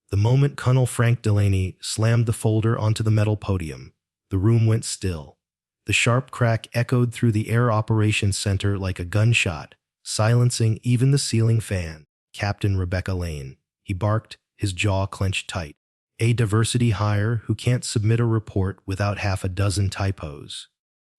The moment Colonel Frank Delaney slammed the folder onto the metal podium, the room went still. The sharp crack echoed through the Air Operations Center like a gunshot, silencing even the ceiling fan. "Captain Rebecca Lane," he barked, his jaw clenched tight. "A diversity hire who can't submit a report without half a dozen typos."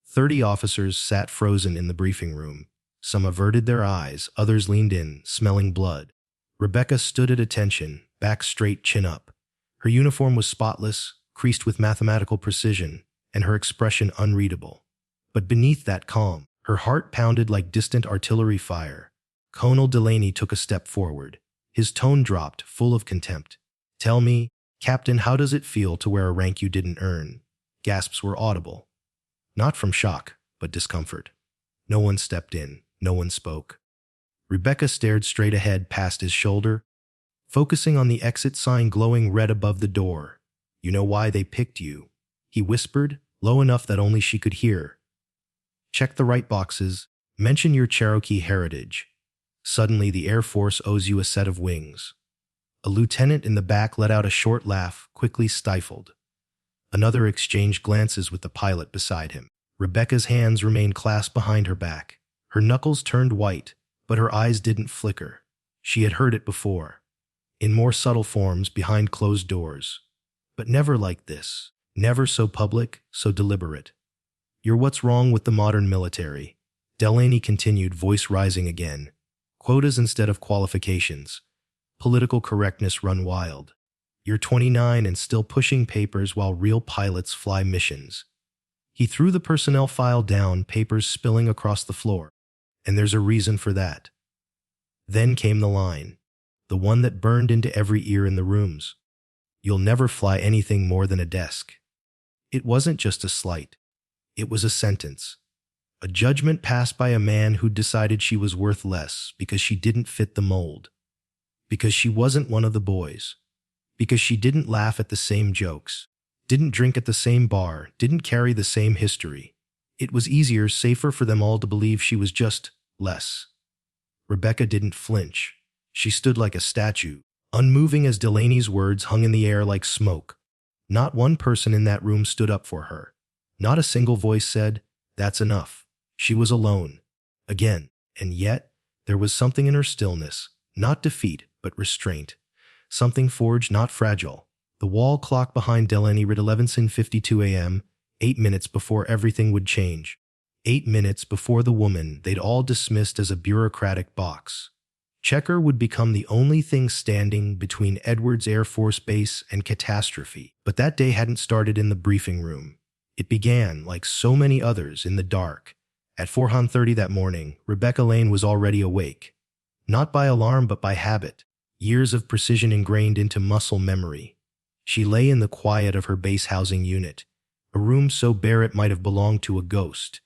30 officers sat frozen in the briefing room. Some averted their eyes, others leaned in, smelling blood. Rebecca stood at attention, back straight, chin up. Her uniform was spotless, creased with mathematical precision, and her expression unreadable. But beneath that calm, her heart pounded like distant artillery fire. Colonel Delaney took a step forward. His tone dropped, full of contempt. "Tell me, Captain, how does it feel to wear a rank you didn't earn?" Gasps were audible. Not from shock, but discomfort. No one stepped in. No one spoke. Rebecca stared straight ahead past his shoulder, focusing on the exit sign glowing red above the door. "You know why they picked you?" he whispered, low enough that only she could hear. "Check the right boxes. Mention your Cherokee heritage. Suddenly the Air Force owes you a set of wings." A lieutenant in the back let out a short laugh, quickly stifled. Another exchanged glances with the pilot beside him. Rebecca's hands remained clasped behind her back. Her knuckles turned white, but her eyes didn't flicker. She had heard it before, in more subtle forms behind closed doors. But never like this. Never so public, so deliberate. "You're what's wrong with the modern military," Delaney continued, voice rising again. "Quotas instead of qualifications. Political correctness run wild. You're 29 and still pushing papers while real pilots fly missions." He threw the personnel file down, papers spilling across the floor. "And there's a reason for that." Then came the line, the one that burned into every ear in the rooms. "You'll never fly anything more than a desk." It wasn't just a slight. It was a sentence. A judgment passed by a man who decided she was worth less because she didn't fit the mold. Because she wasn't one of the boys. Because she didn't laugh at the same jokes. Didn't drink at the same bar. Didn't carry the same history. It was easier, safer for them all to believe she was just less. Rebecca didn't flinch. She stood like a statue, unmoving as Delaney's words hung in the air like smoke. Not one person in that room stood up for her. Not a single voice said, "That's enough." She was alone. Again. And yet, there was something in her stillness. Not defeat, but restraint. Something forged, not fragile. The wall clock behind Delaney read 11:52 a.m., 8 minutes before everything would change. 8 minutes before the woman they'd all dismissed as a bureaucratic box. Checker would become the only thing standing between Edwards Air Force Base and catastrophe. But that day hadn't started in the briefing room. It began, like so many others, in the dark. At 4:30 that morning, Rebecca Lane was already awake. Not by alarm, but by habit. Years of precision ingrained into muscle memory. She lay in the quiet of her base housing unit, a room so bare it might have belonged to a ghost,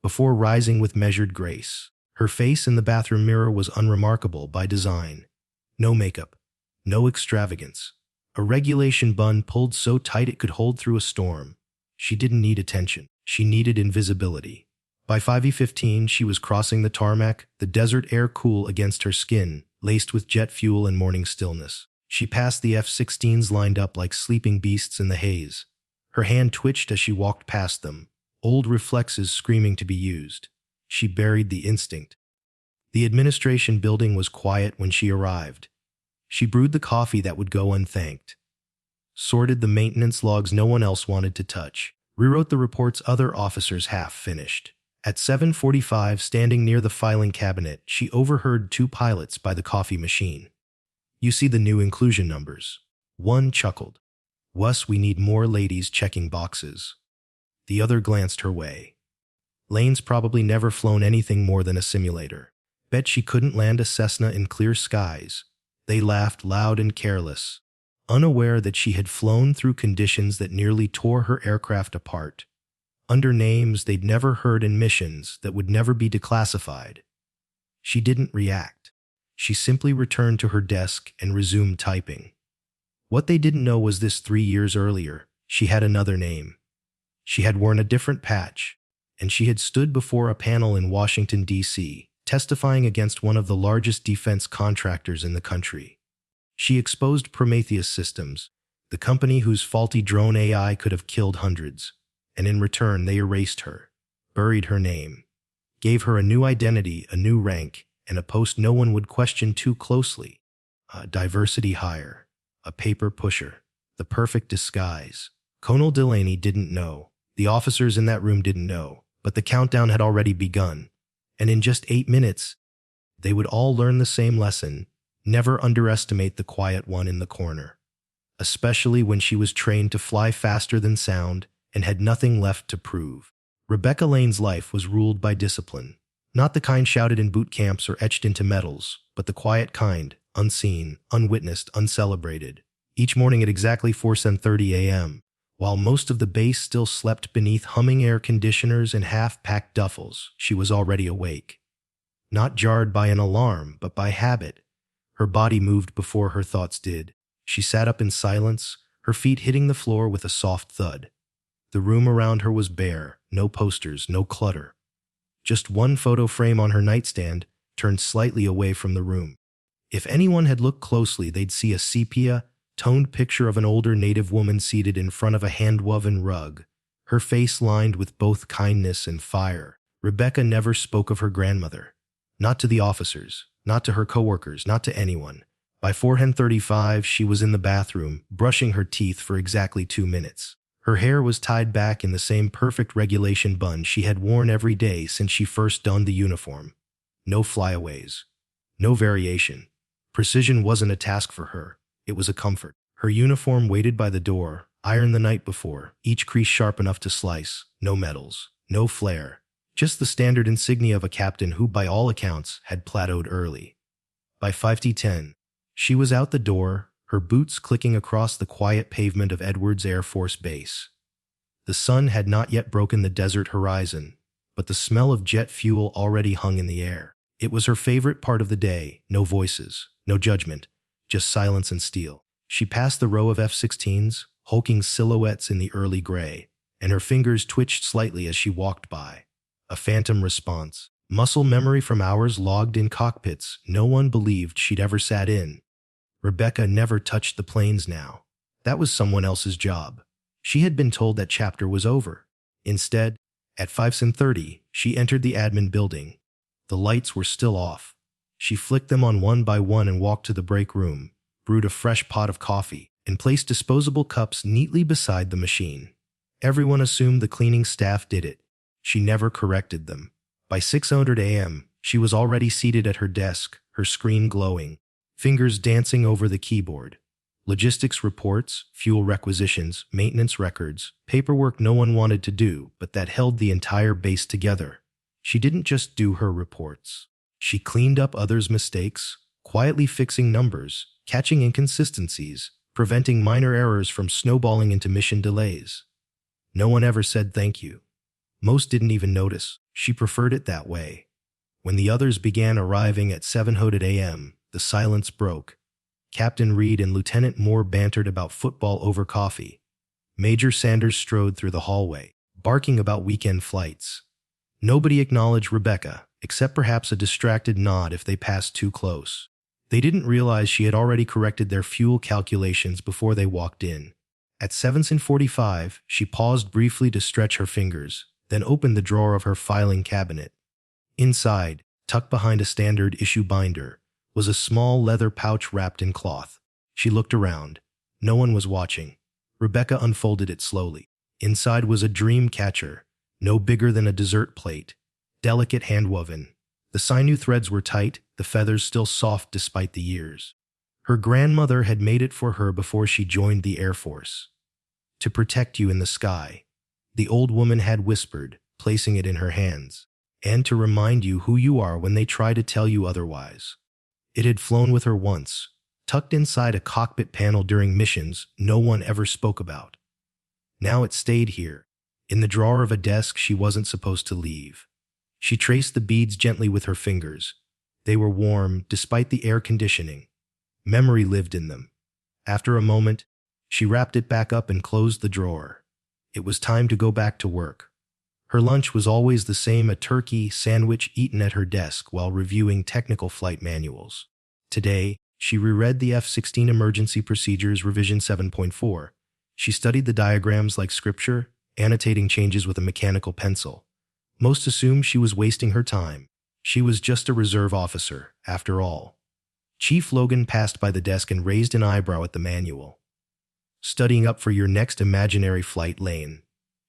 before rising with measured grace. Her face in the bathroom mirror was unremarkable by design. No makeup, no extravagance. A regulation bun pulled so tight it could hold through a storm. She didn't need attention. She needed invisibility. By 5:15, she was crossing the tarmac, the desert air cool against her skin, laced with jet fuel and morning stillness. She passed the F-16s lined up like sleeping beasts in the haze. Her hand twitched as she walked past them, old reflexes screaming to be used. She buried the instinct. The administration building was quiet when she arrived. She brewed the coffee that would go unthanked, sorted the maintenance logs no one else wanted to touch, rewrote the reports other officers half finished. At 7:45, standing near the filing cabinet, she overheard two pilots by the coffee machine. "You see the new inclusion numbers?" One chuckled. "Wuss, we need more ladies checking boxes." The other glanced her way. Lane's probably never flown anything more than a simulator. Bet she couldn't land a Cessna in clear skies. They laughed loud and careless, unaware that she had flown through conditions that nearly tore her aircraft apart, under names they'd never heard in missions that would never be declassified. She didn't react. She simply returned to her desk and resumed typing. What they didn't know was this: 3 years earlier, she had another name. She had worn a different patch, and she had stood before a panel in Washington, D.C., testifying against one of the largest defense contractors in the country. She exposed Prometheus Systems, the company whose faulty drone AI could have killed hundreds, and in return they erased her, buried her name, gave her a new identity, a new rank, and a post no one would question too closely. A diversity hire, a paper pusher, the perfect disguise. Colonel Delaney didn't know. The officers in that room didn't know, but the countdown had already begun. And in just 8 minutes, they would all learn the same lesson: never underestimate the quiet one in the corner. Especially when she was trained to fly faster than sound and had nothing left to prove. Rebecca Lane's life was ruled by discipline. Not the kind shouted in boot camps or etched into medals, but the quiet kind, unseen, unwitnessed, uncelebrated. Each morning at exactly 4:30 a.m., while most of the base still slept beneath humming air conditioners and half-packed duffels, she was already awake. Not jarred by an alarm, but by habit. Her body moved before her thoughts did. She sat up in silence, her feet hitting the floor with a soft thud. The room around her was bare, no posters, no clutter. Just one photo frame on her nightstand, turned slightly away from the room. If anyone had looked closely, they'd see a sepia-toned picture of an older native woman seated in front of a hand-woven rug, her face lined with both kindness and fire. Rebecca never spoke of her grandmother. Not to the officers, not to her coworkers, not to anyone. By 4:35, she was in the bathroom, brushing her teeth for exactly 2 minutes. Her hair was tied back in the same perfect regulation bun she had worn every day since she first donned the uniform. No flyaways. No variation. Precision wasn't a task for her. It was a comfort. Her uniform waited by the door, ironed the night before, each crease sharp enough to slice. No medals. No flair. Just the standard insignia of a captain who, by all accounts, had plateaued early. By 5:10, she was out the door, her boots clicking across the quiet pavement of Edwards Air Force Base. The sun had not yet broken the desert horizon, but the smell of jet fuel already hung in the air. It was her favorite part of the day. No voices, no judgment, just silence and steel. She passed the row of F-16s, hulking silhouettes in the early gray, and her fingers twitched slightly as she walked by. A phantom response. Muscle memory from hours logged in cockpits no one believed she'd ever sat in. Rebecca never touched the planes now. That was someone else's job. She had been told that chapter was over. Instead, at 5:30, she entered the admin building. The lights were still off. She flicked them on one by one and walked to the break room, brewed a fresh pot of coffee, and placed disposable cups neatly beside the machine. Everyone assumed the cleaning staff did it. She never corrected them. By 6:00 a.m., she was already seated at her desk, her screen glowing, fingers dancing over the keyboard. Logistics reports, fuel requisitions, maintenance records, paperwork no one wanted to do, but that held the entire base together. She didn't just do her reports. She cleaned up others' mistakes, quietly fixing numbers, catching inconsistencies, preventing minor errors from snowballing into mission delays. No one ever said thank you. Most didn't even notice. She preferred it that way. When the others began arriving at 7:00 a.m., the silence broke. Captain Reed and Lieutenant Moore bantered about football over coffee. Major Sanders strode through the hallway, barking about weekend flights. Nobody acknowledged Rebecca, except perhaps a distracted nod if they passed too close. They didn't realize she had already corrected their fuel calculations before they walked in. At 7:45, she paused briefly to stretch her fingers, then opened the drawer of her filing cabinet. Inside, tucked behind a standard issue binder, was a small leather pouch wrapped in cloth. She looked around. No one was watching. Rebecca unfolded it slowly. Inside was a dream catcher, no bigger than a dessert plate, delicate hand-woven. The sinew threads were tight, the feathers still soft despite the years. Her grandmother had made it for her before she joined the Air Force. To protect you in the sky, the old woman had whispered, placing it in her hands, and to remind you who you are when they try to tell you otherwise. It had flown with her once, tucked inside a cockpit panel during missions no one ever spoke about. Now it stayed here, in the drawer of a desk she wasn't supposed to leave. She traced the beads gently with her fingers. They were warm, despite the air conditioning. Memory lived in them. After a moment, she wrapped it back up and closed the drawer. It was time to go back to work. Her lunch was always the same, a turkey sandwich eaten at her desk while reviewing technical flight manuals. Today, She reread the F-16 Emergency Procedures Revision 7.4. She studied the diagrams like scripture, annotating changes with a mechanical pencil. Most assumed she was wasting her time. She was just a reserve officer, after all. Chief Logan passed by the desk and raised an eyebrow at the manual. "Studying up for your next imaginary flight, Lane."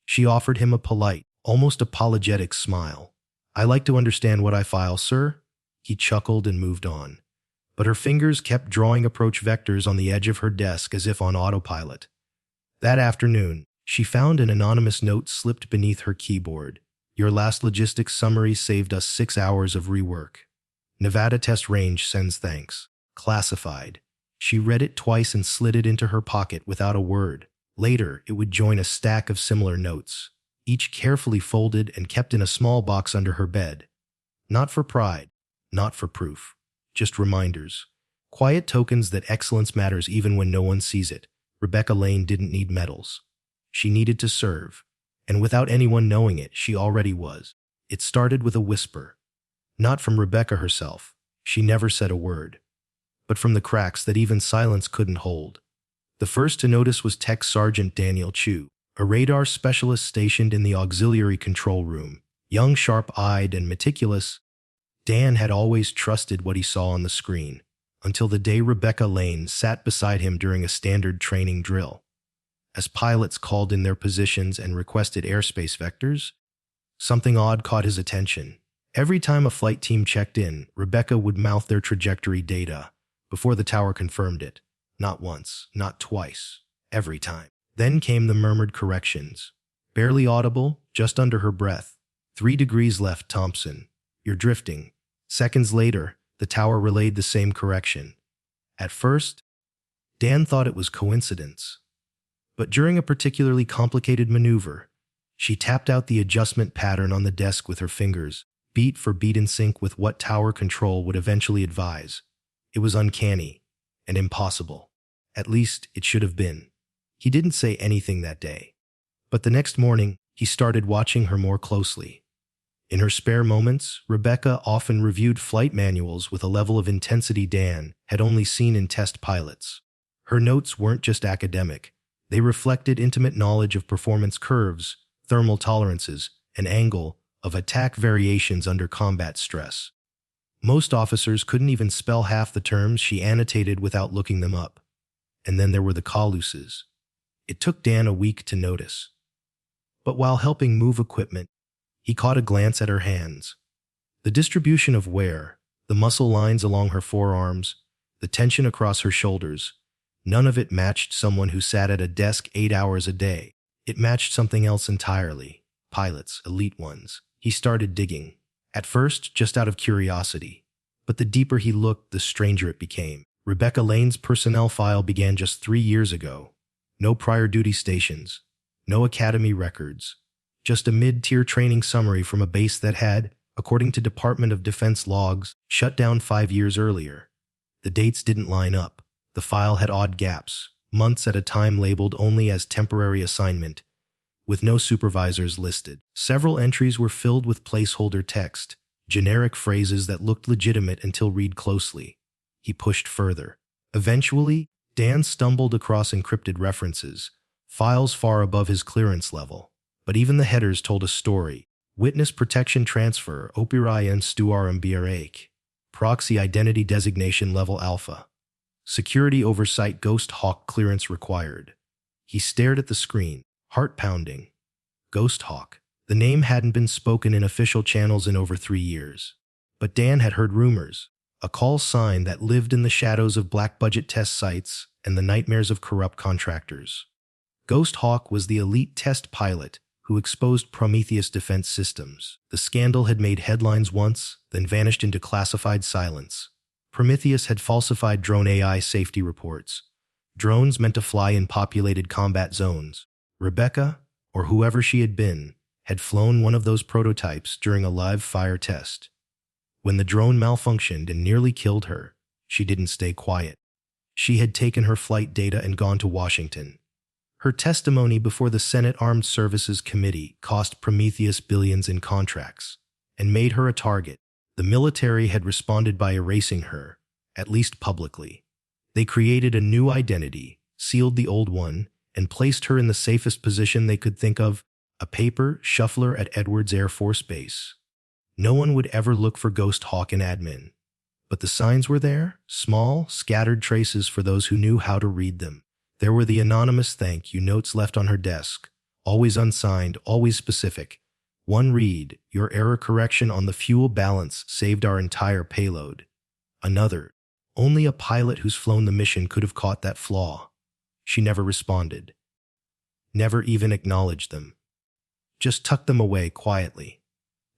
She offered him a polite, almost apologetic smile. "I like to understand what I file, sir." He chuckled and moved on. But her fingers kept drawing approach vectors on the edge of her desk as if on autopilot. That afternoon, she found an anonymous note slipped beneath her keyboard. "Your last logistics summary saved us 6 hours of rework. Nevada Test Range sends thanks." Classified. She read it twice and slid it into her pocket without a word. Later, it would join a stack of similar notes, each carefully folded and kept in a small box under her bed. Not for pride, not for proof, just reminders. Quiet tokens that excellence matters even when no one sees it. Rebecca Lane didn't need medals. She needed to serve. And without anyone knowing it, she already was. It started with a whisper. Not from Rebecca herself. She never said a word. But from the cracks that even silence couldn't hold. The first to notice was Tech Sergeant Daniel Chu, a radar specialist stationed in the auxiliary control room. Young, sharp-eyed, and meticulous, Dan had always trusted what he saw on the screen, until the day Rebecca Lane sat beside him during a standard training drill. As pilots called in their positions and requested airspace vectors, something odd caught his attention. Every time a flight team checked in, Rebecca would mouth their trajectory data before the tower confirmed it. Not once, not twice, every time. Then came the murmured corrections. Barely audible, just under her breath. 3 degrees left, Thompson. You're drifting. Seconds later, the tower relayed the same correction. At first, Dan thought it was coincidence. But during a particularly complicated maneuver, she tapped out the adjustment pattern on the desk with her fingers, beat for beat in sync with what tower control would eventually advise. It was uncanny and impossible. At least, it should have been. He didn't say anything that day. But the next morning, he started watching her more closely. In her spare moments, Rebecca often reviewed flight manuals with a level of intensity Dan had only seen in test pilots. Her notes weren't just academic. They reflected intimate knowledge of performance curves, thermal tolerances, and angle of attack variations under combat stress. Most officers couldn't even spell half the terms she annotated without looking them up. And then there were the caluses. It took Dan a week to notice. But while helping move equipment, he caught a glance at her hands. The distribution of wear, the muscle lines along her forearms, the tension across her shoulders, none of it matched someone who sat at a desk 8 hours a day. It matched something else entirely. Pilots, elite ones. He started digging. At first, just out of curiosity. But the deeper he looked, the stranger it became. Rebecca Lane's personnel file began just 3 years ago. No prior duty stations. No academy records. Just a mid-tier training summary from a base that had, according to Department of Defense logs, shut down 5 years earlier. The dates didn't line up. The file had odd gaps, months at a time labeled only as temporary assignment, with no supervisors listed. Several entries were filled with placeholder text, generic phrases that looked legitimate until read closely. He pushed further. Eventually, Dan stumbled across encrypted references, files far above his clearance level. But even the headers told a story. Witness Protection Transfer, Opirai and Stuar Mbrak. Proxy Identity Designation Level Alpha. Security Oversight Ghost Hawk Clearance Required. He stared at the screen, heart pounding. Ghost Hawk. The name hadn't been spoken in official channels in over 3 years. But Dan had heard rumors. A call sign that lived in the shadows of black budget test sites and the nightmares of corrupt contractors. Ghost Hawk was the elite test pilot who exposed Prometheus defense systems. The scandal had made headlines once, then vanished into classified silence. Prometheus had falsified drone AI safety reports. Drones meant to fly in populated combat zones. Rebecca, or whoever she had been, had flown one of those prototypes during a live fire test. When the drone malfunctioned and nearly killed her, she didn't stay quiet. She had taken her flight data and gone to Washington. Her testimony before the Senate Armed Services Committee cost Prometheus billions in contracts and made her a target. The military had responded by erasing her, at least publicly. They created a new identity, sealed the old one, and placed her in the safest position they could think of, a paper shuffler at Edwards Air Force Base. No one would ever look for Ghost Hawk in admin. But the signs were there, small, scattered traces for those who knew how to read them. There were the anonymous thank you notes left on her desk, always unsigned, always specific. One read, "Your error correction on the fuel balance saved our entire payload." Another, "Only a pilot who's flown the mission could have caught that flaw." She never responded. Never even acknowledged them. Just tucked them away quietly.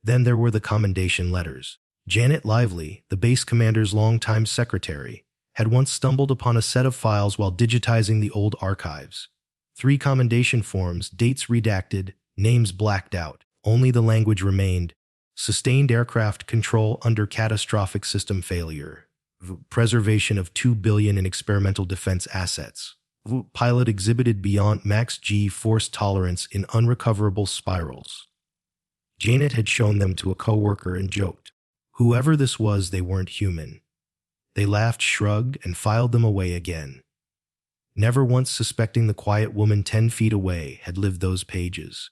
Then there were the commendation letters. Janet Lively, the base commander's longtime secretary, had once stumbled upon a set of files while digitizing the old archives. 3 commendation forms, dates redacted, names blacked out. Only the language remained. Sustained aircraft control under catastrophic system failure. Preservation of $2 billion in experimental defense assets. Pilot exhibited beyond max G force tolerance in unrecoverable spirals. Janet had shown them to a coworker and joked, "Whoever this was, they weren't human." They laughed, shrugged, and filed them away again. Never once suspecting the quiet woman 10 feet away had lived those pages.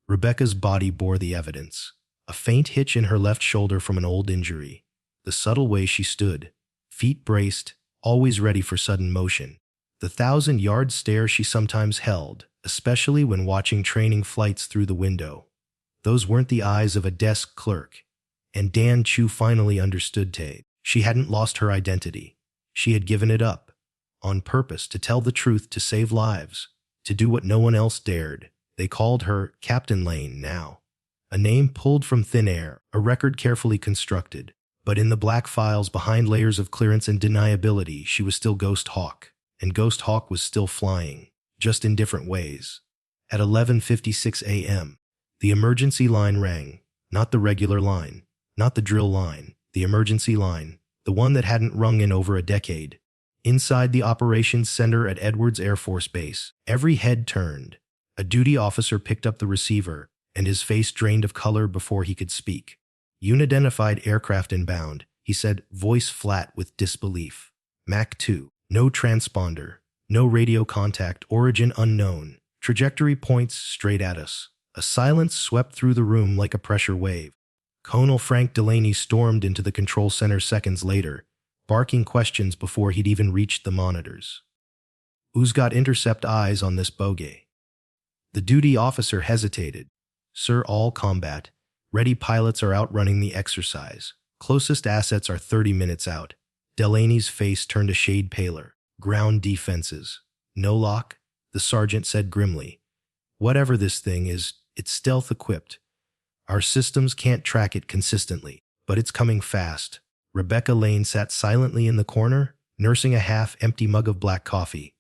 Rebecca's body bore the evidence. A faint hitch in her left shoulder from an old injury. The subtle way she stood, feet braced, always ready for sudden motion. The 1,000-yard stare she sometimes held, especially when watching training flights through the window. Those weren't the eyes of a desk clerk. And Dan Chu finally understood Tate. She hadn't lost her identity. She had given it up. On purpose, to tell the truth, to save lives. To do what no one else dared. They called her Captain Lane now. A name pulled from thin air, a record carefully constructed. But in the black files behind layers of clearance and deniability, she was still Ghost Hawk. And Ghost Hawk was still flying, just in different ways. At 11:56 a.m., the emergency line rang. Not the regular line, not the drill line, the emergency line, the one that hadn't rung in over a decade. Inside the operations center at Edwards Air Force Base, every head turned. A duty officer picked up the receiver, and his face drained of color before he could speak. "Unidentified aircraft inbound," he said, voice flat with disbelief. "Mach 2. No transponder, no radio contact, origin unknown. Trajectory points straight at us." A silence swept through the room like a pressure wave. Colonel Frank Delaney stormed into the control center seconds later, barking questions before he'd even reached the monitors. "Who's got intercept eyes on this bogey?" The duty officer hesitated. "Sir, all combat. Ready pilots are out running the exercise. Closest assets are 30 minutes out." Delaney's face turned a shade paler. "Ground defenses. No lock?" the sergeant said grimly. "Whatever this thing is, it's stealth-equipped. Our systems can't track it consistently, but it's coming fast." Rebecca Lane sat silently in the corner, nursing a half-empty mug of black coffee,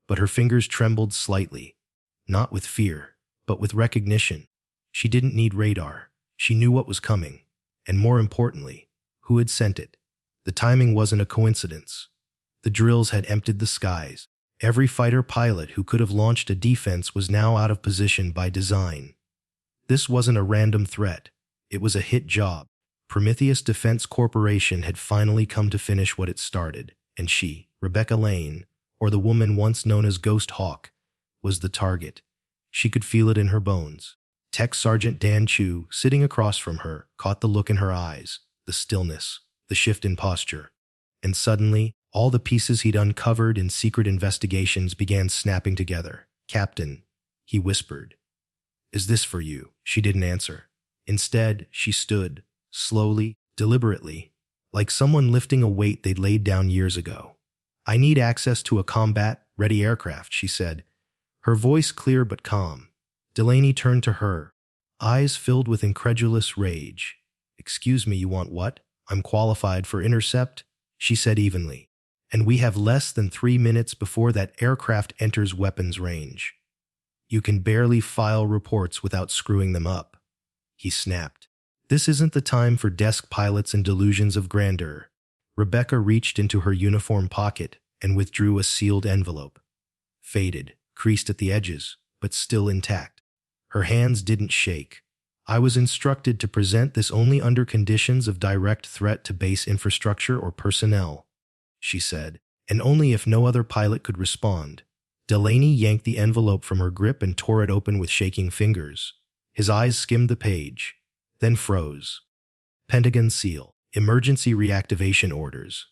but her fingers trembled slightly. Not with fear, but with recognition. She didn't need radar. She knew what was coming, and more importantly, who had sent it. The timing wasn't a coincidence. The drills had emptied the skies. Every fighter pilot who could have launched a defense was now out of position by design. This wasn't a random threat. It was a hit job. Prometheus Defense Corporation had finally come to finish what it started, and she, Rebecca Lane, or the woman once known as Ghost Hawk, was the target. She could feel it in her bones. Tech Sergeant Dan Chu, sitting across from her, caught the look in her eyes, the stillness, the shift in posture. And suddenly, all the pieces he'd uncovered in secret investigations began snapping together. "Captain," he whispered. "Is this for you?" She didn't answer. Instead, she stood, slowly, deliberately, like someone lifting a weight they'd laid down years ago. "I need access to a combat-ready aircraft," she said, her voice clear but calm. Delaney turned to her, eyes filled with incredulous rage. "Excuse me, you want what?" "I'm qualified for intercept," she said evenly. "And we have less than 3 minutes before that aircraft enters weapons range. You can barely file reports without screwing them up." He snapped. "This isn't the time for desk pilots and delusions of grandeur." Rebecca reached into her uniform pocket and withdrew a sealed envelope. Faded, creased at the edges, but still intact. Her hands didn't shake. "I was instructed to present this only under conditions of direct threat to base infrastructure or personnel," she said. and only if no other pilot could respond. Delaney yanked the envelope from her grip and tore it open with shaking fingers. His eyes skimmed the page, then froze. Pentagon seal. Emergency reactivation orders.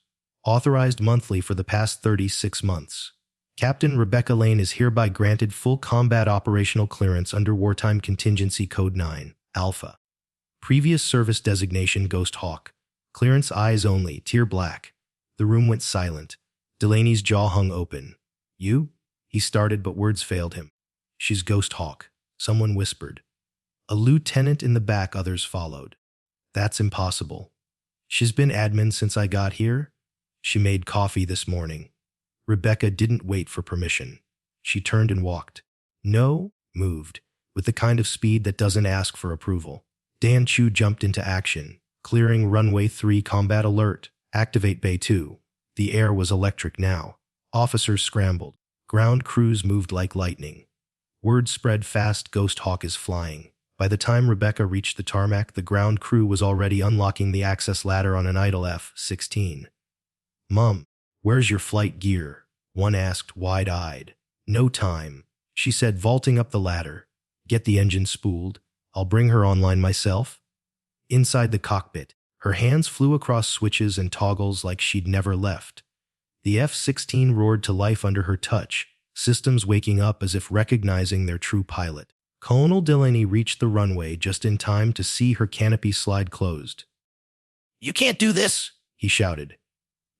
Authorized monthly for the past 36 months. Captain Rebecca Lane is hereby granted full combat operational clearance under Wartime Contingency Code 9, Alpha. Previous service designation Ghost Hawk. Clearance eyes only, tier black. The room went silent. Delaney's jaw hung open. You? He started, but words failed him. She's Ghost Hawk, someone whispered. A lieutenant in the back, others followed. That's impossible. She's been admin since I got here. She made coffee this morning. Rebecca didn't wait for permission. She turned and walked. No, moved, with the kind of speed that doesn't ask for approval. Dan Chu jumped into action. Clearing runway 3 combat alert. Activate bay 2. The air was electric now. Officers scrambled. Ground crews moved like lightning. Word spread fast, Ghost Hawk is flying. By the time Rebecca reached the tarmac, the ground crew was already unlocking the access ladder on an idle F-16. Mom, where's your flight gear? One asked, wide-eyed. No time, she said, vaulting up the ladder. Get the engine spooled. I'll bring her online myself. Inside the cockpit, her hands flew across switches and toggles like she'd never left. The F-16 roared to life under her touch, systems waking up as if recognizing their true pilot. Colonel Delaney reached the runway just in time to see her canopy slide closed. You can't do this, he shouted.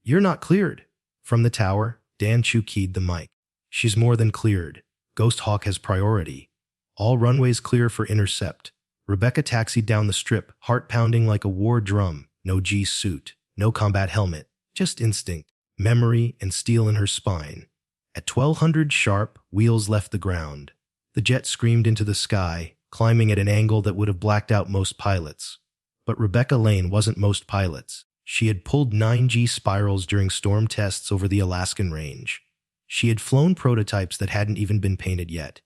You're not cleared. From the tower, Dan Chu keyed the mic. She's more than cleared. Ghost Hawk has priority. All runways clear for intercept. Rebecca taxied down the strip, heart pounding like a war drum. No G-suit, no combat helmet, just instinct, memory, and steel in her spine. At 1200 sharp, wheels left the ground. The jet screamed into the sky, climbing at an angle that would have blacked out most pilots. But Rebecca Lane wasn't most pilots. She had pulled 9G spirals during storm tests over the Alaskan range. She had flown prototypes that hadn't even been painted yet.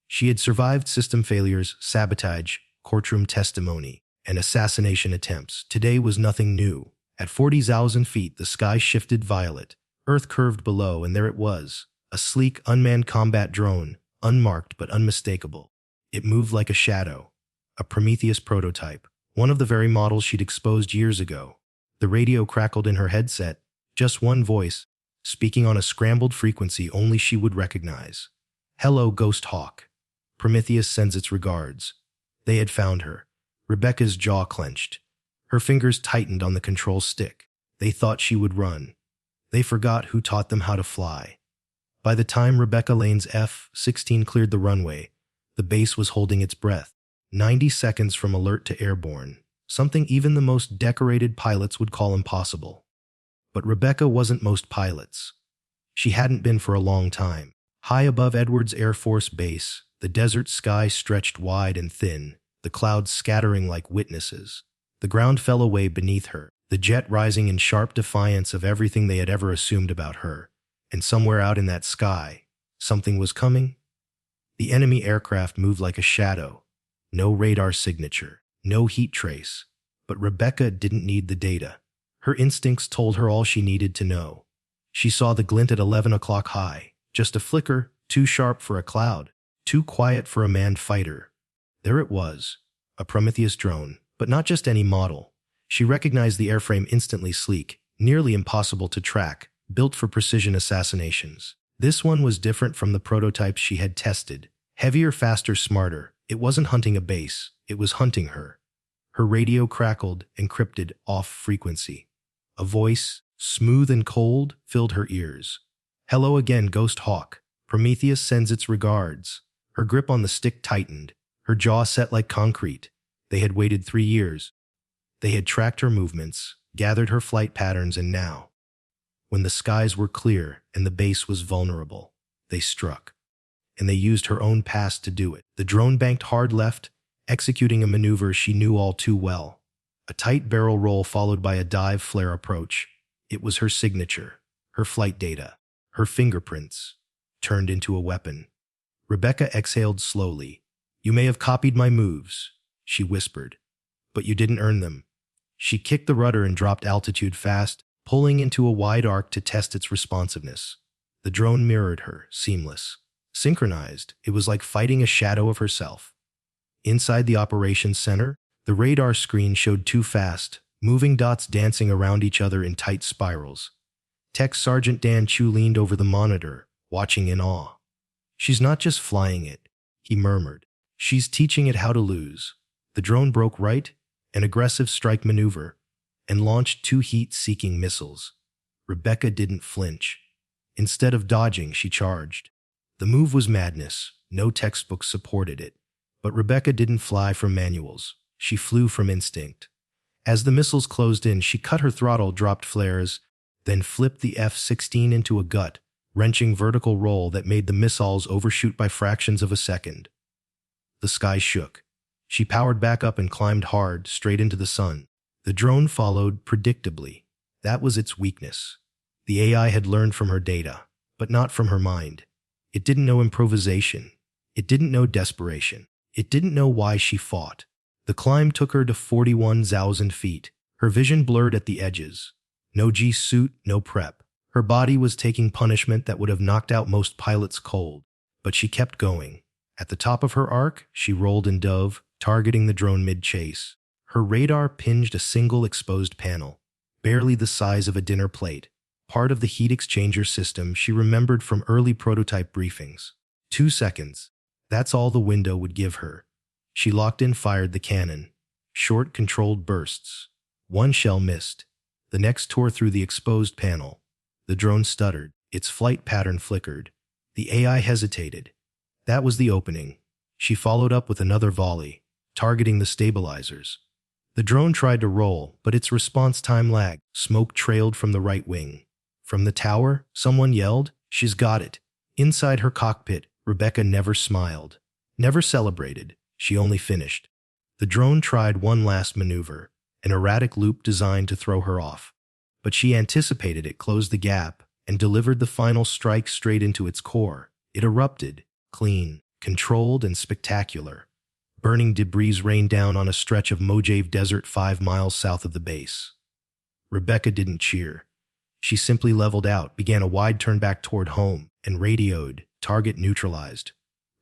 She had survived system failures, sabotage, courtroom testimony, and assassination attempts. Today was nothing new. At 40,000 feet, the sky shifted violet. Earth curved below, and there it was, a sleek, unmanned combat drone, unmarked but unmistakable. It moved like a shadow, a Prometheus prototype, one of the very models she'd exposed years ago. The radio crackled in her headset, just one voice, speaking on a scrambled frequency only she would recognize. Hello, Ghost Hawk. Prometheus sends its regards. They had found her. Rebecca's jaw clenched. Her fingers tightened on the control stick. They thought she would run. They forgot who taught them how to fly. By the time Rebecca Lane's F-16 cleared the runway, the base was holding its breath. 90 seconds from alert to airborne, something even the most decorated pilots would call impossible. But Rebecca wasn't most pilots. She hadn't been for a long time. High above Edwards Air Force Base, the desert sky stretched wide and thin, the clouds scattering like witnesses. The ground fell away beneath her, the jet rising in sharp defiance of everything they had ever assumed about her. And somewhere out in that sky, something was coming. The enemy aircraft moved like a shadow. No radar signature, no heat trace. But Rebecca didn't need the data. Her instincts told her all she needed to know. She saw the glint at 11 o'clock high, just a flicker, too sharp for a cloud, too quiet for a manned fighter. There it was, a Prometheus drone, but not just any model. She recognized the airframe instantly, sleek, nearly impossible to track, built for precision assassinations. This one was different from the prototypes she had tested. Heavier, faster, smarter. It wasn't hunting a base, it was hunting her. Her radio crackled, encrypted, off frequency. A voice, smooth and cold, filled her ears. Hello again, Ghost Hawk. Prometheus sends its regards. Her grip on the stick tightened, her jaw set like concrete. They had waited 3 years. They had tracked her movements, gathered her flight patterns, and now, when the skies were clear and the base was vulnerable, they struck. And they used her own past to do it. The drone banked hard left, executing a maneuver she knew all too well. A tight barrel roll followed by a dive flare approach. It was her signature, her flight data, her fingerprints, turned into a weapon. Rebecca exhaled slowly. You may have copied my moves, she whispered, but you didn't earn them. She kicked the rudder and dropped altitude fast, pulling into a wide arc to test its responsiveness. The drone mirrored her, seamless. Synchronized, it was like fighting a shadow of herself. Inside the operations center, the radar screen showed two fast, moving dots dancing around each other in tight spirals. Tech Sergeant Dan Chu leaned over the monitor, watching in awe. "She's not just flying it," he murmured. "She's teaching it how to lose." The drone broke right, an aggressive strike maneuver, and launched two heat-seeking missiles. Rebecca didn't flinch. Instead of dodging, she charged. The move was madness. No textbook supported it. But Rebecca didn't fly from manuals. She flew from instinct. As the missiles closed in, she cut her throttle, dropped flares, then flipped the F-16 into a gut-wrenching vertical roll that made the missiles overshoot by fractions of a second. The sky shook. She powered back up and climbed hard, straight into the sun. The drone followed predictably. That was its weakness. The AI had learned from her data, but not from her mind. It didn't know improvisation. It didn't know desperation. It didn't know why she fought. The climb took her to 41,000 feet. Her vision blurred at the edges. No G-suit, no prep. Her body was taking punishment that would have knocked out most pilots cold. But she kept going. At the top of her arc, she rolled and dove, targeting the drone mid-chase. Her radar pinged a single exposed panel, barely the size of a dinner plate, part of the heat exchanger system she remembered from early prototype briefings. 2 seconds. That's all the window would give her. She locked in, fired the cannon. Short, controlled bursts. One shell missed. The next tore through the exposed panel. The drone stuttered. Its flight pattern flickered. The AI hesitated. That was the opening. She followed up with another volley, targeting the stabilizers. The drone tried to roll, but its response time lagged. Smoke trailed from the right wing. From the tower, someone yelled, "She's got it." Inside her cockpit, Rebecca never smiled, never celebrated. She only finished. The drone tried one last maneuver, an erratic loop designed to throw her off. But she anticipated it, closed the gap, and delivered the final strike straight into its core. It erupted, clean, controlled, and spectacular. Burning debris rained down on a stretch of Mojave Desert 5 miles south of the base. Rebecca didn't cheer. She simply leveled out, began a wide turn back toward home, and radioed, "Target neutralized."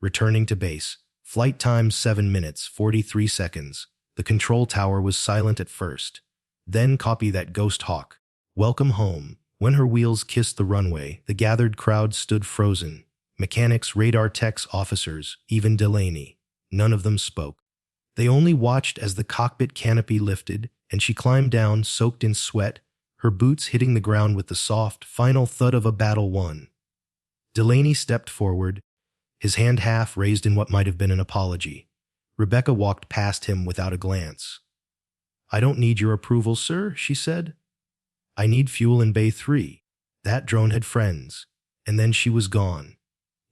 Returning to base. Flight time 7 minutes, 43 seconds. The control tower was silent at first. Then copy that, Ghost Hawk. Welcome home. When her wheels kissed the runway, the gathered crowd stood frozen. Mechanics, radar techs, officers, even Delaney. None of them spoke. They only watched as the cockpit canopy lifted, and she climbed down, soaked in sweat, her boots hitting the ground with the soft, final thud of a battle won. Delaney stepped forward, his hand half raised in what might have been an apology. Rebecca walked past him without a glance. "I don't need your approval, sir," she said. "I need fuel in Bay 3. That drone had friends. And then she was gone.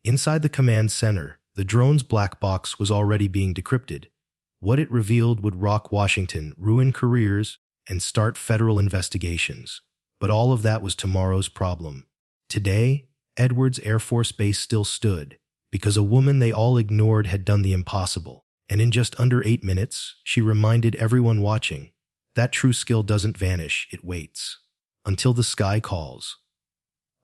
Inside the command center, the drone's black box was already being decrypted. What it revealed would rock Washington, ruin careers, and start federal investigations. But all of that was tomorrow's problem. Today, Edwards Air Force Base still stood, because a woman they all ignored had done the impossible. And in just under 8 minutes, she reminded everyone watching, that true skill doesn't vanish, it waits. Until the sky calls.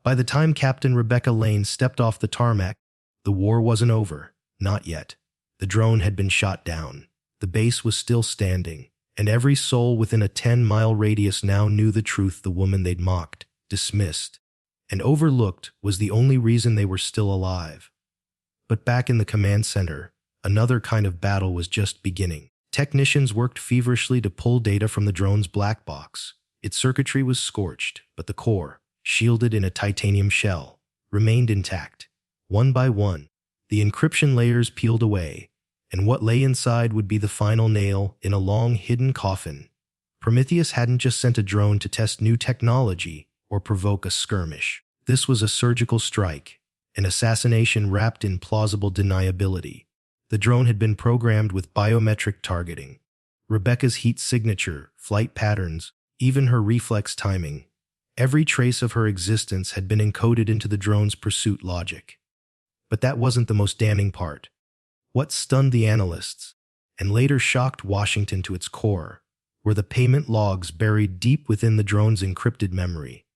By the time Captain Rebecca Lane stepped off the tarmac, the war wasn't over. Not yet. The drone had been shot down. The base was still standing, and every soul within a 10-mile radius now knew the truth. The woman they'd mocked, dismissed, and overlooked was the only reason they were still alive. But back in the command center, another kind of battle was just beginning. Technicians worked feverishly to pull data from the drone's black box. Its circuitry was scorched, but the core, shielded in a titanium shell, remained intact. One by one, the encryption layers peeled away, and what lay inside would be the final nail in a long hidden coffin. Prometheus hadn't just sent a drone to test new technology or provoke a skirmish. This was a surgical strike, an assassination wrapped in plausible deniability. The drone had been programmed with biometric targeting. Rebecca's heat signature, flight patterns, even her reflex timing. Every trace of her existence had been encoded into the drone's pursuit logic. But that wasn't the most damning part. What stunned the analysts, and later shocked Washington to its core, were the payment logs buried deep within the drone's encrypted memory.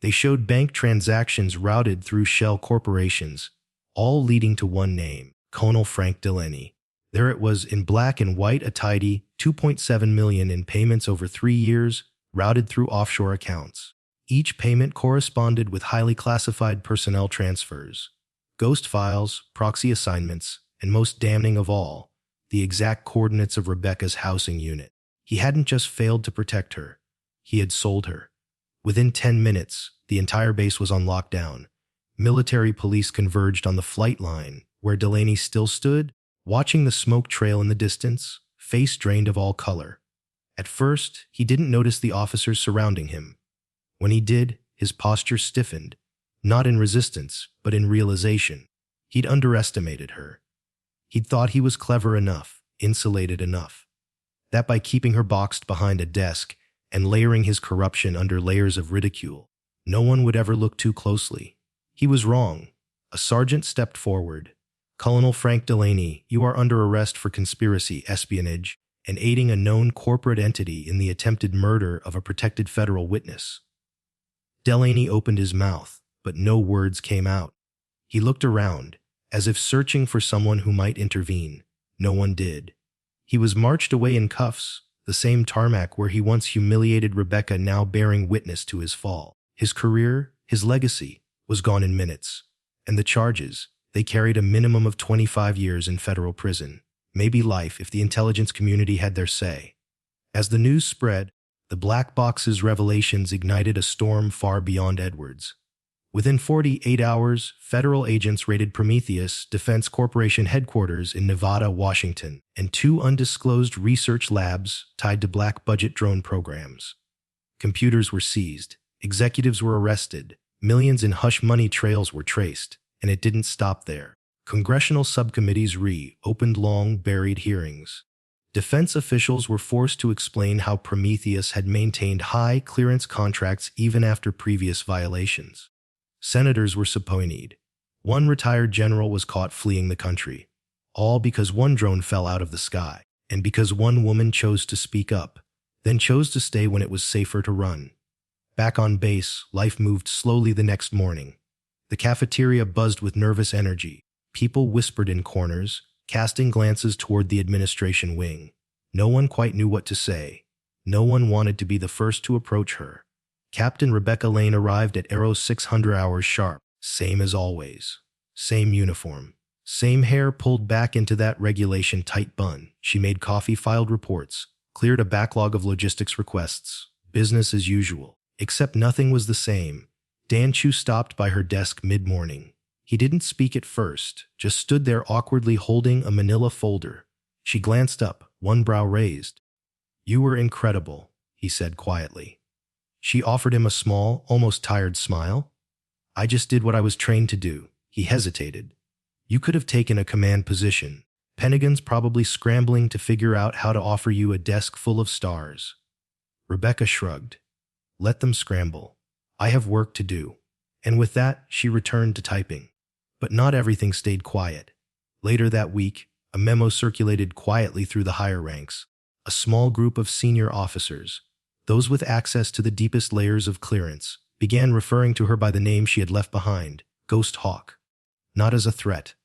They showed bank transactions routed through shell corporations, all leading to one name, Colonel Frank Delaney. There it was in black and white, a tidy $2.7 million in payments over 3 years, routed through offshore accounts. Each payment corresponded with highly classified personnel transfers, ghost files, proxy assignments, and most damning of all, the exact coordinates of Rebecca's housing unit. He hadn't just failed to protect her, he had sold her. Within 10 minutes, the entire base was on lockdown. Military police converged on the flight line, where Delaney still stood, watching the smoke trail in the distance, face drained of all color. At first, he didn't notice the officers surrounding him. When he did, his posture stiffened, not in resistance, but in realization. He'd underestimated her. He'd thought he was clever enough, insulated enough, that by keeping her boxed behind a desk and layering his corruption under layers of ridicule, no one would ever look too closely. He was wrong. A sergeant stepped forward. "Colonel Frank Delaney, you are under arrest for conspiracy, espionage, and aiding a known corporate entity in the attempted murder of a protected federal witness." Delaney opened his mouth, but no words came out. He looked around, as if searching for someone who might intervene. No one did. He was marched away in cuffs, the same tarmac where he once humiliated Rebecca, now bearing witness to his fall. His career, his legacy, was gone in minutes. And the charges, they carried a minimum of 25 years in federal prison, maybe life if the intelligence community had their say. As the news spread, the black box's revelations ignited a storm far beyond Edwards. Within 48 hours, federal agents raided Prometheus Defense Corporation headquarters in Nevada, Washington, and 2 undisclosed research labs tied to black budget drone programs. Computers were seized, executives were arrested, millions in hush money trails were traced, and it didn't stop there. Congressional subcommittees reopened long-buried hearings. Defense officials were forced to explain how Prometheus had maintained high clearance contracts even after previous violations. Senators were subpoenaed. One retired general was caught fleeing the country, all because one drone fell out of the sky, and because one woman chose to speak up, then chose to stay when it was safer to run. Back on base, life moved slowly the next morning. The cafeteria buzzed with nervous energy. People whispered in corners, casting glances toward the administration wing. No one quite knew what to say. No one wanted to be the first to approach her. Captain Rebecca Lane arrived at Arrow 600 hours sharp, same as always. Same uniform. Same hair pulled back into that regulation tight bun. She made coffee, filed reports, cleared a backlog of logistics requests. Business as usual. Except nothing was the same. Dan Chu stopped by her desk mid-morning. He didn't speak at first, just stood there awkwardly holding a manila folder. She glanced up, one brow raised. "You were incredible," he said quietly. She offered him a small, almost tired smile. "I just did what I was trained to do." He hesitated. "You could have taken a command position. Pentagon's probably scrambling to figure out how to offer you a desk full of stars." Rebecca shrugged. "Let them scramble. I have work to do." And with that, she returned to typing. But not everything stayed quiet. Later that week, a memo circulated quietly through the higher ranks. A small group of senior officers, those with access to the deepest layers of clearance, began referring to her by the name she had left behind, Ghost Hawk. Not as a threat,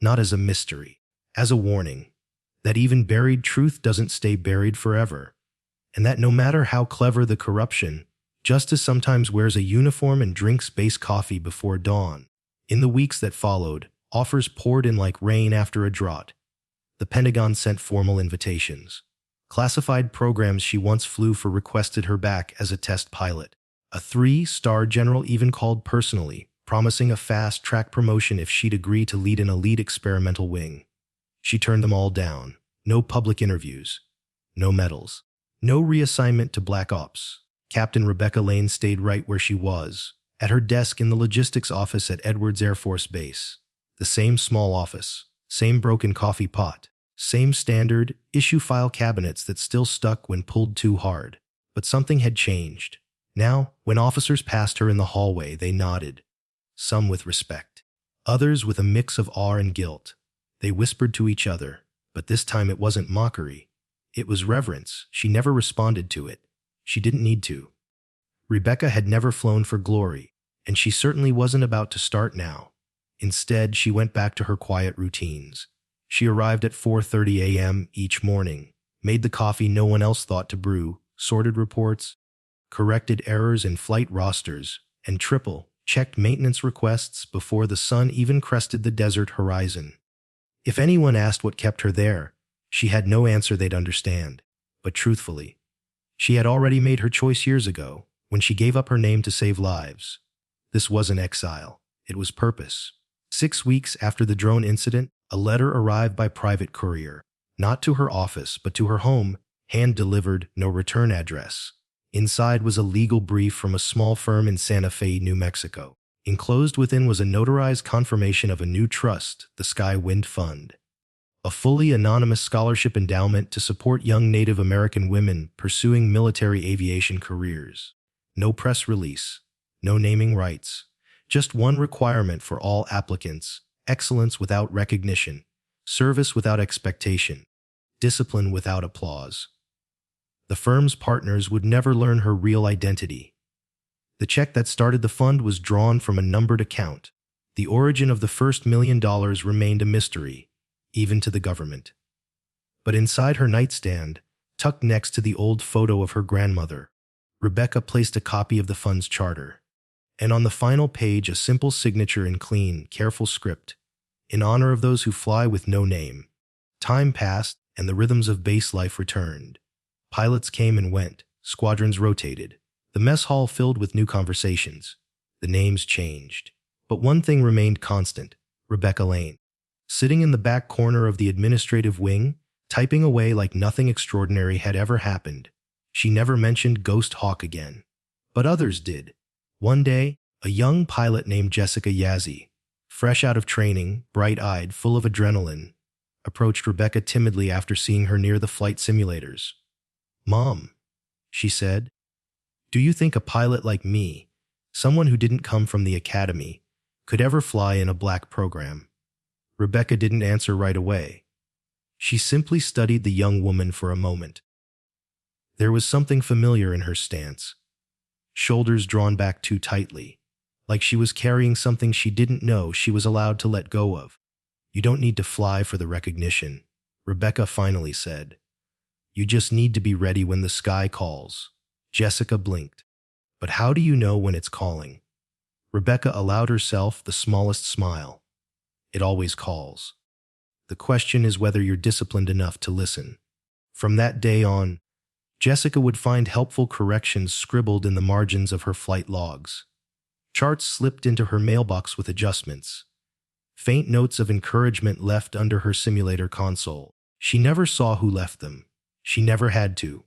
not as a mystery, as a warning that even buried truth doesn't stay buried forever, and that no matter how clever the corruption, justice sometimes wears a uniform and drinks base coffee before dawn. In the weeks that followed, offers poured in like rain after a drought. The Pentagon sent formal invitations. Classified programs she once flew for requested her back as a test pilot. A 3-star general even called personally, promising a fast-track promotion if she'd agree to lead an elite experimental wing. She turned them all down. No public interviews. No medals. No reassignment to Black Ops. Captain Rebecca Lane stayed right where she was, at her desk in the logistics office at Edwards Air Force Base. The same small office, same broken coffee pot, same standard issue file cabinets that still stuck when pulled too hard. But something had changed. Now, when officers passed her in the hallway, they nodded. Some with respect. Others with a mix of awe and guilt. They whispered to each other, but this time it wasn't mockery. It was reverence. She never responded to it. She didn't need to. Rebecca had never flown for glory, and she certainly wasn't about to start now. Instead, she went back to her quiet routines. She arrived at 4:30 a.m. each morning, made the coffee no one else thought to brew, sorted reports, corrected errors in flight rosters, and triple-checked maintenance requests before the sun even crested the desert horizon. If anyone asked what kept her there, she had no answer they'd understand. But truthfully, she had already made her choice years ago, when she gave up her name to save lives. This wasn't exile. It was purpose. 6 weeks after the drone incident, a letter arrived by private courier. Not to her office, but to her home, hand-delivered, no return address. Inside was a legal brief from a small firm in Santa Fe, New Mexico. Enclosed within was a notarized confirmation of a new trust, the Sky Wind Fund, a fully anonymous scholarship endowment to support young Native American women pursuing military aviation careers. No press release, no naming rights, just one requirement for all applicants: excellence without recognition, service without expectation, discipline without applause. The firm's partners would never learn her real identity. The check that started the fund was drawn from a numbered account. The origin of the first $1 million remained a mystery, even to the government. But inside her nightstand, tucked next to the old photo of her grandmother, Rebecca placed a copy of the fund's charter. And on the final page, a simple signature in clean, careful script, in honor of those who fly with no name. Time passed, and the rhythms of base life returned. Pilots came and went, squadrons rotated, the mess hall filled with new conversations. The names changed. But one thing remained constant: Rebecca Lane. Sitting in the back corner of the administrative wing, typing away like nothing extraordinary had ever happened. She never mentioned Ghost Hawk again. But others did. One day, a young pilot named Jessica Yazzie, fresh out of training, bright-eyed, full of adrenaline, approached Rebecca timidly after seeing her near the flight simulators. "Mom," she said, "do you think a pilot like me, someone who didn't come from the academy, could ever fly in a black program?" Rebecca didn't answer right away. She simply studied the young woman for a moment. There was something familiar in her stance. Shoulders drawn back too tightly, like she was carrying something she didn't know she was allowed to let go of. "You don't need to fly for the recognition," Rebecca finally said. "You just need to be ready when the sky calls." Jessica blinked. "But how do you know when it's calling?" Rebecca allowed herself the smallest smile. "It always calls. The question is whether you're disciplined enough to listen." From that day on, Jessica would find helpful corrections scribbled in the margins of her flight logs. Charts slipped into her mailbox with adjustments. Faint notes of encouragement left under her simulator console. She never saw who left them. She never had to.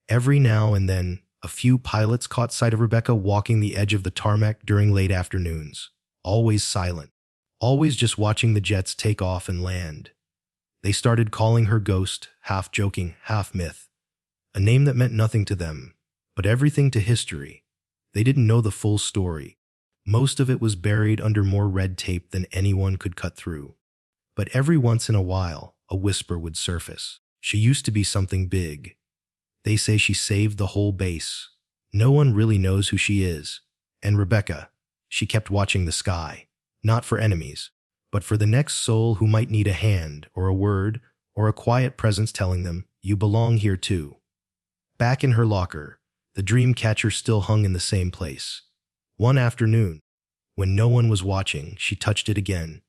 Every now and then, a few pilots caught sight of Rebecca walking the edge of the tarmac during late afternoons. Always silent. Always just watching the jets take off and land. They started calling her Ghost, half joking, half myth. A name that meant nothing to them, but everything to history. They didn't know the full story. Most of it was buried under more red tape than anyone could cut through. But every once in a while, a whisper would surface. She used to be something big. They say she saved the whole base. No one really knows who she is. And Rebecca, she kept watching the sky. Not for enemies, but for the next soul who might need a hand or a word or a quiet presence telling them, "You belong here too." Back in her locker, the dream catcher still hung in the same place. One afternoon, when no one was watching, she touched it again.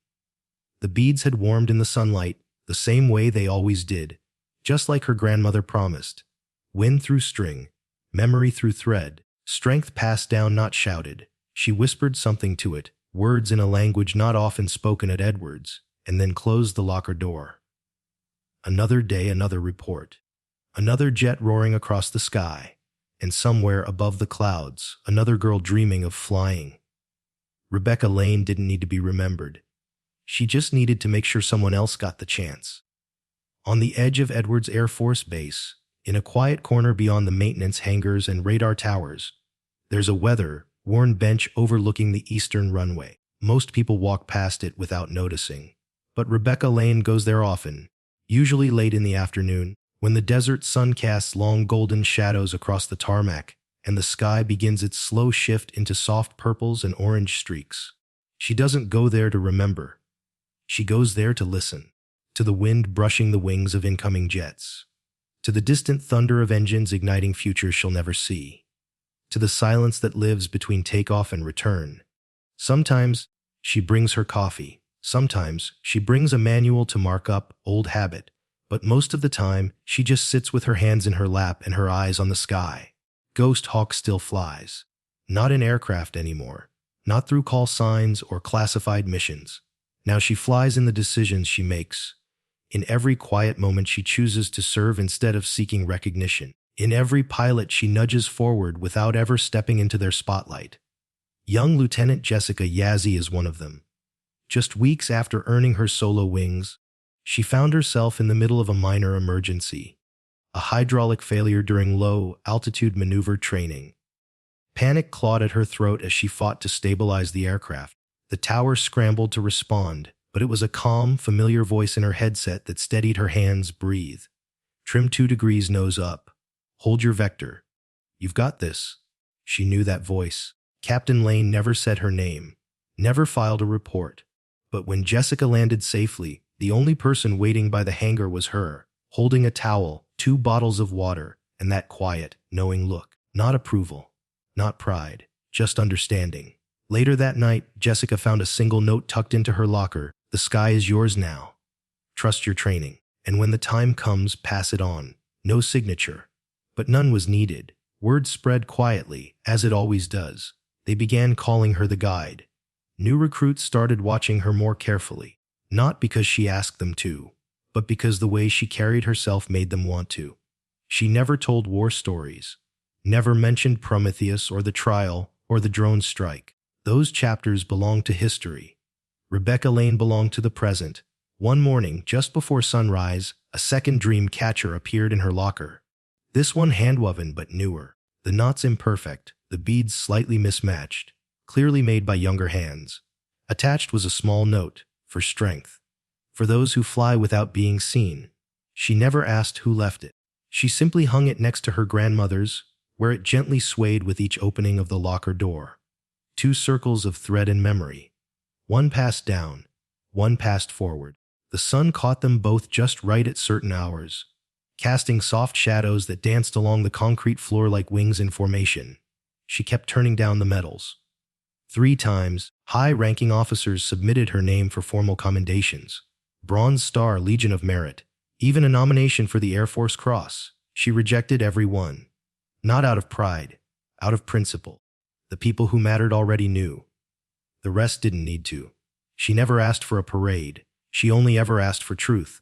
The beads had warmed in the sunlight, the same way they always did, just like her grandmother promised. Wind through string, memory through thread, strength passed down, not shouted. She whispered something to it, words in a language not often spoken at Edwards, and then closed the locker door. Another day, another report. Another jet roaring across the sky, and somewhere above the clouds, another girl dreaming of flying. Rebecca Lane didn't need to be remembered. She just needed to make sure someone else got the chance. On the edge of Edwards Air Force Base, in a quiet corner beyond the maintenance hangars and radar towers, there's a weather-worn bench overlooking the eastern runway. Most people walk past it without noticing. But Rebecca Lane goes there often, usually late in the afternoon, When the desert sun casts long golden shadows across the tarmac, and the sky begins its slow shift into soft purples and orange streaks. She doesn't go there to remember. She goes there to listen. To the wind brushing the wings of incoming jets. To the distant thunder of engines igniting futures she'll never see. To the silence that lives between takeoff and return. Sometimes she brings her coffee. Sometimes she brings a manual to mark up old habit. But most of the time, she just sits with her hands in her lap and her eyes on the sky. Ghost Hawk still flies. Not in aircraft anymore. Not through call signs or classified missions. Now she flies in the decisions she makes. In every quiet moment she chooses to serve instead of seeking recognition. In every pilot she nudges forward without ever stepping into their spotlight. Young Lieutenant Jessica Yazzie is one of them. Just weeks after earning her solo wings, she found herself in the middle of a minor emergency. A hydraulic failure during low-altitude maneuver training. Panic clawed at her throat as she fought to stabilize the aircraft. The tower scrambled to respond, but it was a calm, familiar voice in her headset that steadied her hands. Breathe. Trim 2 degrees nose up. Hold your vector. You've got this. She knew that voice. Captain Lane never said her name, never filed a report. But when Jessica landed safely, the only person waiting by the hangar was her, holding a towel, 2 bottles of water, and that quiet, knowing look. Not approval, not pride, just understanding. Later that night, Jessica found a single note tucked into her locker. The sky is yours now. Trust your training. And when the time comes, pass it on. No signature. But none was needed. Word spread quietly, as it always does. They began calling her the guide. New recruits started watching her more carefully. Not because she asked them to, but because the way she carried herself made them want to. She never told war stories. Never mentioned Prometheus or the trial or the drone strike. Those chapters belonged to history. Rebecca Lane belonged to the present. One morning, just before sunrise, a second dream catcher appeared in her locker. This one hand-woven but newer. The knots imperfect, the beads slightly mismatched, clearly made by younger hands. Attached was a small note, for strength. For those who fly without being seen. She never asked who left it. She simply hung it next to her grandmother's, where it gently swayed with each opening of the locker door. 2 circles of thread and memory. One passed down, one passed forward. The sun caught them both just right at certain hours, casting soft shadows that danced along the concrete floor like wings in formation. She kept turning down the medals. 3 times, high-ranking officers submitted her name for formal commendations. Bronze Star, Legion of Merit, even a nomination for the Air Force Cross. She rejected every one. Not out of pride, out of principle. The people who mattered already knew. The rest didn't need to. She never asked for a parade. She only ever asked for truth.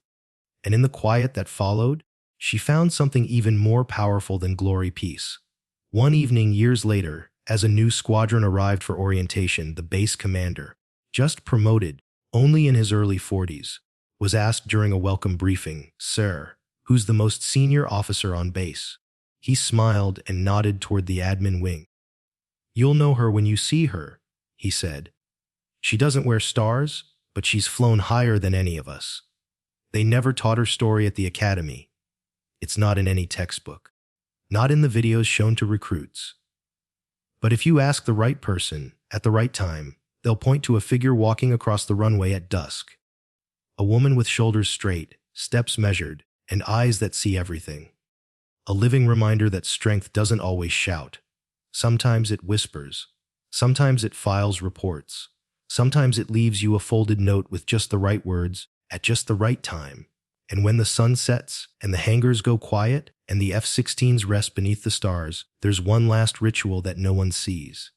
And in the quiet that followed, she found something even more powerful than glory peace. One evening years later, as a new squadron arrived for orientation, the base commander, just promoted, only in his early 40s, was asked during a welcome briefing, "Sir, who's the most senior officer on base?" He smiled and nodded toward the admin wing. "You'll know her when you see her," he said. "She doesn't wear stars, but she's flown higher than any of us. They never taught her story at the academy. It's not in any textbook. Not in the videos shown to recruits. But if you ask the right person, at the right time, they'll point to a figure walking across the runway at dusk. A woman with shoulders straight, steps measured, and eyes that see everything. A living reminder that strength doesn't always shout. Sometimes it whispers. Sometimes it files reports. Sometimes it leaves you a folded note with just the right words, at just the right time. And when the sun sets, and the hangars go quiet, and the F-16s rest beneath the stars, there's one last ritual that no one sees.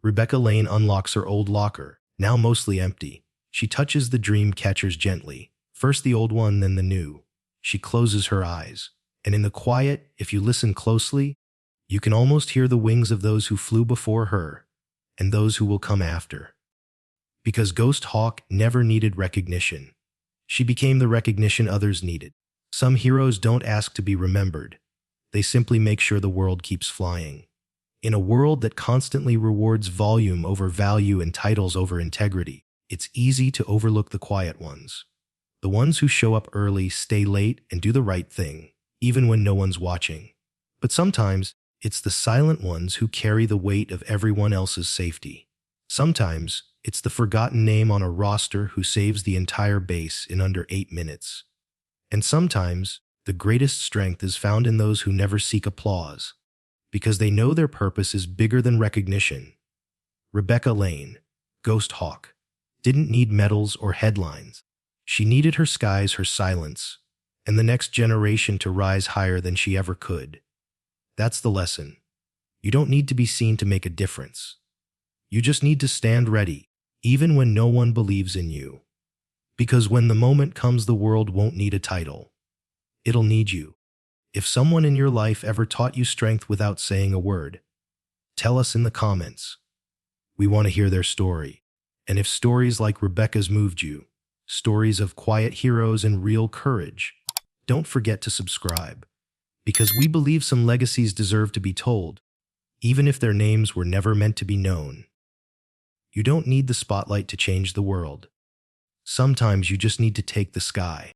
Rebecca Lane unlocks her old locker, now mostly empty. She touches the dream catchers gently, first the old one, then the new. She closes her eyes, and in the quiet, if you listen closely, you can almost hear the wings of those who flew before her, and those who will come after. Because Ghost Hawk never needed recognition. She became the recognition others needed. Some heroes don't ask to be remembered. They simply make sure the world keeps flying. In a world that constantly rewards volume over value and titles over integrity, it's easy to overlook the quiet ones. The ones who show up early, stay late, and do the right thing, even when no one's watching. But sometimes, it's the silent ones who carry the weight of everyone else's safety. Sometimes, it's the forgotten name on a roster who saves the entire base in under 8 minutes. And sometimes, the greatest strength is found in those who never seek applause, because they know their purpose is bigger than recognition. Rebecca Lane, Ghost Hawk, didn't need medals or headlines. She needed her skies, her silence, and the next generation to rise higher than she ever could. That's the lesson. You don't need to be seen to make a difference. You just need to stand ready, even when no one believes in you. Because when the moment comes, the world won't need a title. It'll need you. If someone in your life ever taught you strength without saying a word, tell us in the comments. We want to hear their story. And if stories like Rebecca's moved you, stories of quiet heroes and real courage, don't forget to subscribe. Because we believe some legacies deserve to be told, even if their names were never meant to be known. You don't need the spotlight to change the world. Sometimes you just need to take the sky.